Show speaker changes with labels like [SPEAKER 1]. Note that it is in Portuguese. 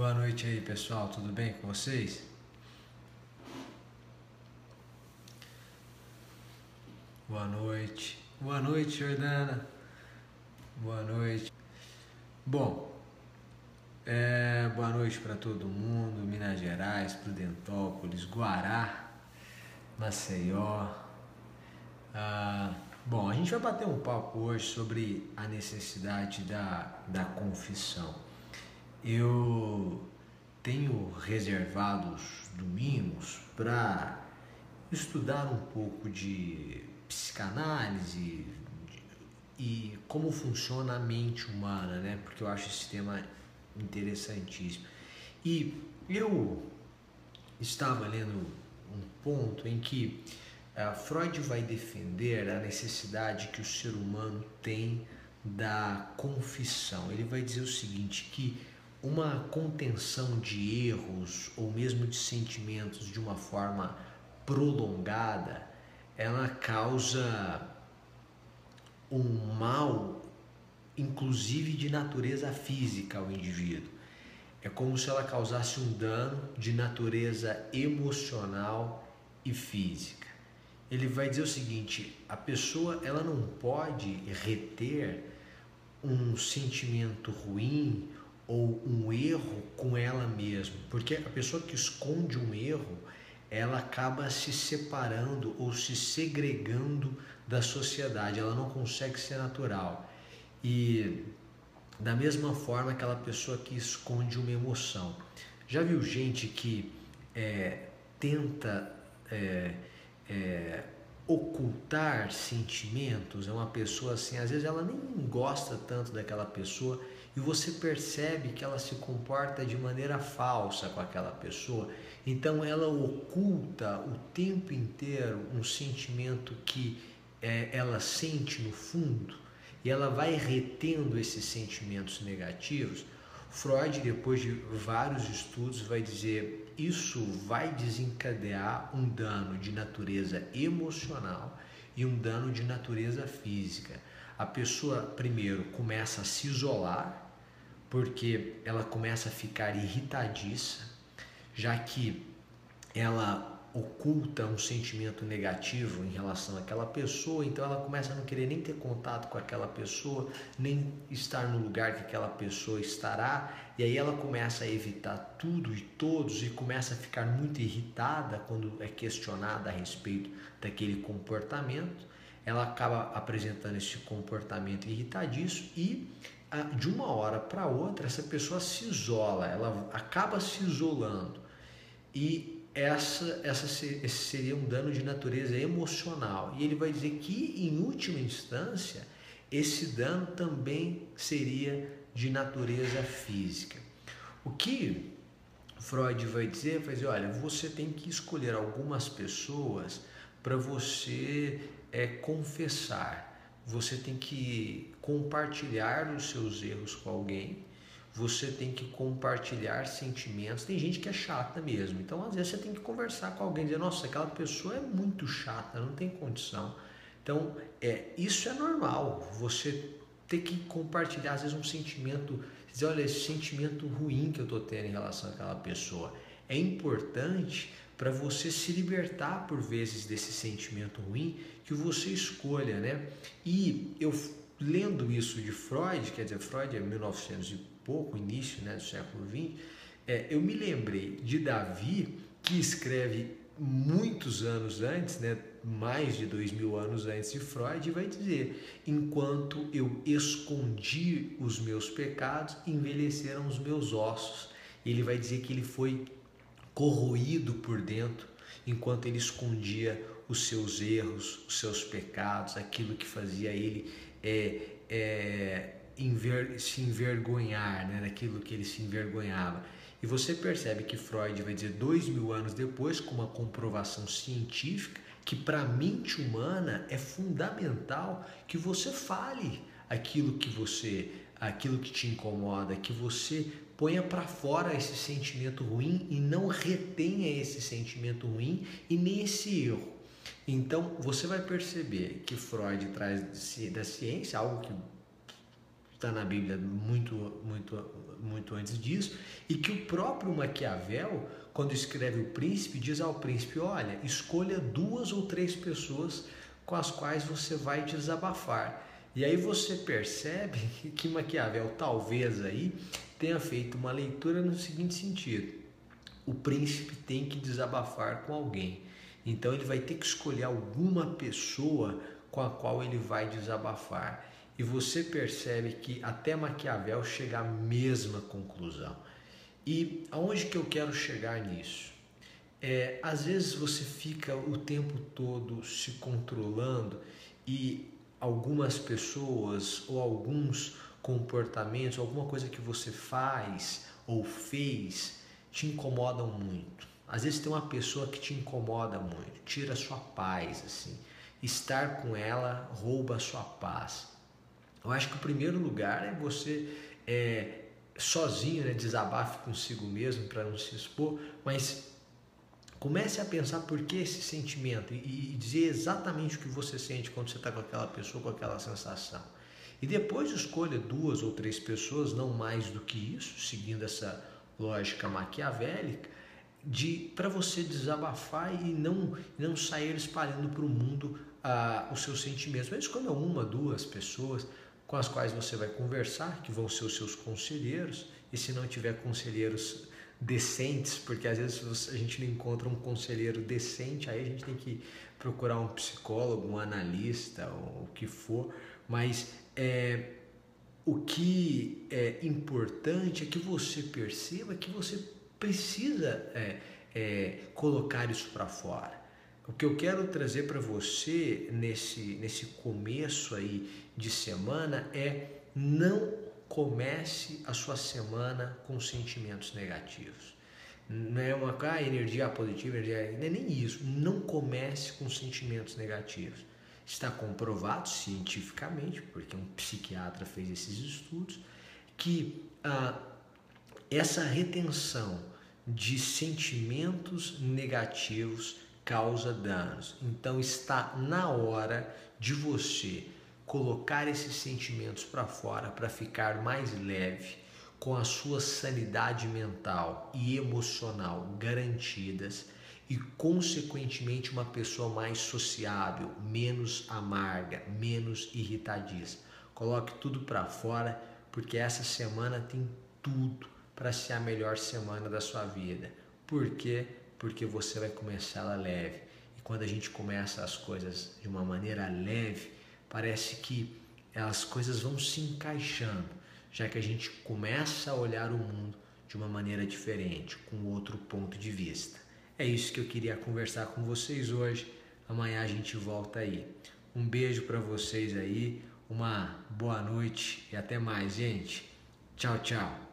[SPEAKER 1] Boa noite aí, pessoal. Tudo bem com vocês? Boa noite. Boa noite, Jordana. Boa noite. Bom, boa noite para todo mundo. Minas Gerais, Prudentópolis, Guará, Maceió. Bom, a gente vai bater um papo hoje sobre a necessidade da confissão. Eu tenho reservado os domingos para estudar um pouco de psicanálise e como funciona a mente humana, né? Porque eu acho esse tema interessantíssimo. E eu estava lendo um ponto em que Freud vai defender a necessidade que o ser humano tem da confissão. Ele vai dizer o seguinte, que uma contenção de erros ou mesmo de sentimentos de uma forma prolongada, ela causa um mal, inclusive de natureza física ao indivíduo. É como se ela causasse um dano de natureza emocional e física. Ele vai dizer o seguinte, a pessoa ela não pode reter um sentimento ruim ou um erro com ela mesma, porque a pessoa que esconde um erro, ela acaba se separando ou se segregando da sociedade, ela não consegue ser natural. E da mesma forma aquela pessoa que esconde uma emoção. Já viu gente que tenta ocultar sentimentos? É uma pessoa assim, às vezes ela nem gosta tanto daquela pessoa e você percebe que ela se comporta de maneira falsa com aquela pessoa. Então ela oculta o tempo inteiro um sentimento que ela sente no fundo e ela vai retendo esses sentimentos negativos. Freud, depois de vários estudos, vai dizer isso vai desencadear um dano de natureza emocional e um dano de natureza física. A pessoa, primeiro, começa a se isolar, porque ela começa a ficar irritadiça, já que ela oculta um sentimento negativo em relação àquela pessoa, então ela começa a não querer nem ter contato com aquela pessoa, nem estar no lugar que aquela pessoa estará, e aí ela começa a evitar tudo e todos e começa a ficar muito irritada quando é questionada a respeito daquele comportamento. Ela acaba apresentando esse comportamento irritadiço e de uma hora para outra essa pessoa se isola, ela acaba se isolando. E esse seria um dano de natureza emocional. E ele vai dizer que, em última instância, esse dano também seria de natureza física. O que Freud vai dizer, olha, você tem que escolher algumas pessoas para você confessar. Você tem que compartilhar os seus erros com alguém. Você tem que compartilhar sentimentos. Tem gente que é chata mesmo, então às vezes você tem que conversar com alguém, dizer, nossa, aquela pessoa é muito chata, não tem condição. Então isso é normal, você ter que compartilhar às vezes um sentimento, dizer, olha, esse sentimento ruim que eu estou tendo em relação àquela pessoa. É importante para você se libertar por vezes desse sentimento ruim, que você escolha, né? E eu lendo isso de Freud, quer dizer, Freud é 1900 e pouco, início, né, do século XX, eu me lembrei de Davi, que escreve muitos anos antes, né, mais de 2000 anos antes de Freud, e vai dizer, enquanto eu escondi os meus pecados, envelheceram os meus ossos. Ele vai dizer que ele foi corroído por dentro, enquanto ele escondia os seus erros, os seus pecados, aquilo que fazia ele se envergonhar, né, daquilo que ele se envergonhava. E você percebe que Freud vai dizer 2000 anos depois, com uma comprovação científica, que para a mente humana é fundamental que você fale aquilo que te incomoda, que você ponha para fora esse sentimento ruim e não retenha esse sentimento ruim e nem esse erro. Então você vai perceber que Freud traz da ciência algo que está na Bíblia muito antes disso, e que o próprio Maquiavel, quando escreve O Príncipe, diz ao príncipe: olha, escolha 2 ou 3 pessoas com as quais você vai desabafar. E aí você percebe que Maquiavel talvez aí tenha feito uma leitura no seguinte sentido: o príncipe tem que desabafar com alguém, então ele vai ter que escolher alguma pessoa com a qual ele vai desabafar. E você percebe que até Maquiavel chega à mesma conclusão. E aonde que eu quero chegar nisso? Às vezes você fica o tempo todo se controlando e algumas pessoas ou alguns comportamentos, alguma coisa que você faz ou fez te incomodam muito. Às vezes tem uma pessoa que te incomoda muito, tira a sua paz, assim. Estar com ela rouba a sua paz. Eu acho que o primeiro lugar é você sozinho, né, desabafe consigo mesmo para não se expor, mas comece a pensar por que esse sentimento e dizer exatamente o que você sente quando você está com aquela pessoa, com aquela sensação. E depois escolha 2 ou 3 pessoas, não mais do que isso, seguindo essa lógica maquiavélica, para você desabafar e não sair espalhando para o mundo os seus sentimentos. Mas escolha 1, 2 pessoas com as quais você vai conversar, que vão ser os seus conselheiros, e se não tiver conselheiros decentes, porque às vezes a gente não encontra um conselheiro decente, aí a gente tem que procurar um psicólogo, um analista, ou o que for, mas o que é importante é que você perceba que você precisa colocar isso para fora. O que eu quero trazer para você nesse começo aí de semana é: não comece a sua semana com sentimentos negativos. Não é uma energia positiva, não é nem isso. Não comece com sentimentos negativos. Está comprovado cientificamente, porque um psiquiatra fez esses estudos, que essa retenção de sentimentos negativos causa danos. Então está na hora de você colocar esses sentimentos para fora para ficar mais leve, com a sua sanidade mental e emocional garantidas e consequentemente uma pessoa mais sociável, menos amarga, menos irritadiça. Coloque tudo para fora, porque essa semana tem tudo para ser a melhor semana da sua vida. Por quê? Porque você vai começar ela leve. E quando a gente começa as coisas de uma maneira leve, parece que as coisas vão se encaixando, já que a gente começa a olhar o mundo de uma maneira diferente, com outro ponto de vista. É isso que eu queria conversar com vocês hoje. Amanhã a gente volta aí. Um beijo para vocês aí, uma boa noite e até mais, gente. Tchau, tchau.